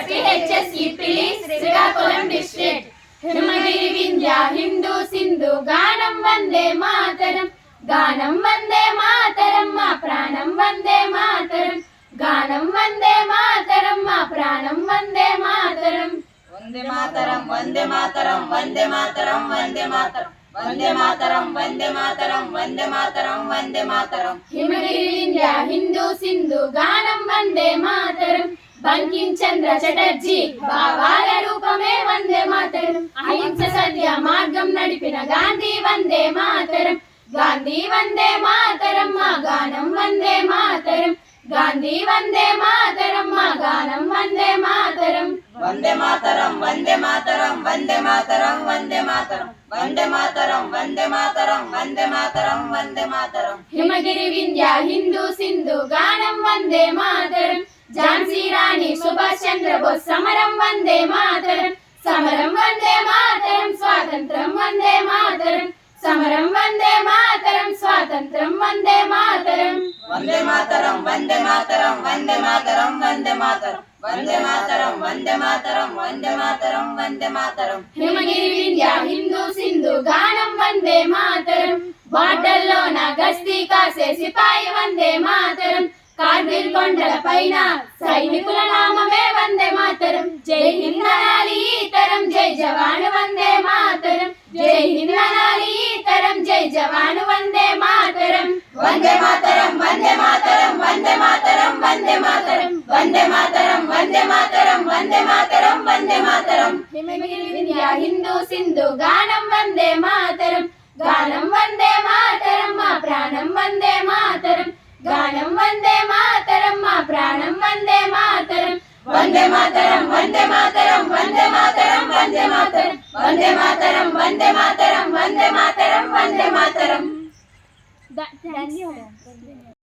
RPHSEPLI Srikakulam district. హిమగిరి వింధ్య హిందూ సింధు గానం వందే మాతరం, గానం వందే మాతరం, మా ప్రాణం వందే మాతరం, గానం వందే మాతరం, మా ప్రాణం వందే మాతరం. వందే మాతరం వందే మాతరం వందే మాతరం వందే మాతరం వందే మాతరం వందే మాతరం వందే మాతరం వందే మాతరం. హిమగిరి వింధ్య హిందూ సింధు గానం వందే మాతరం, బంకిం చంద్ర చటర్జీ భావాల రూపమే వందే మాతరం, అహింస సత్య మార్గం నడిపిన గాంధీ వందే మాతరం, గాంధీ వందే మాతరం, మా గానం వందే మాతరం, గాంధీ వందే మాతరం, మా గానం వందే మాతరం. వందే మాతరం వందే మాతరం వందే మాతరం వందే మాతరం వందే మాతరం వందే మాతరం వందే మాతరం వందే మాతరం. హిమగిరి వింధ్య హిందూ సింధు గానం వందే మాతరం, ఝాన్సీ రాణి సుభాష్ చంద్రబోస్ సమరం వందే మాతరం, సమరం వందే మాతరం, స్వాతంత్రం వందే మాతరం, సమరం వందే మాతరం, స్వాతంత్రం వందే మాతరం. వందే మాతరం వందే మాతరం వందే మాతరం వందే మాతరం వందే మాతరం వందే మాతరం వందే మాతరం వందే మాతరం. హిమగిరి వింధ్య హిందూ సింధు గానం వందే మాతరం, బాటల్లో నా గస్తీ కాసే సిపాయి వందే మాతరం, కార్గిల్ కొండల పైన సైనికుల నామమే వందే మాతరం, జై హింద్ అనాలి ఈ తరం, జై జవాను వందే మాతరం, జై హింద్ అనాలి ఈ తరం, జై జవాను వందే మాతరం. వందే మాతరం వందే మాతరం వందే మాతరం వందే మాతరం వందే మాతరం వందే మాతరం వందే మాతరం వందే మాతరం. హిమగిరి వింధ్య హిందూ సింధు గానం వందే మాతరం, గానం వందే మాతరం, మా ప్రాణం వందే మాతరం, గానం వందే మాతరం, మా ప్రాణం వందే మాతరం. వందే మాతరం వందే మాతరం వందే మాతరం వందే మాతరం వందే మాతరం వందే మాతరం వందే మాతరం వందే మాతరం.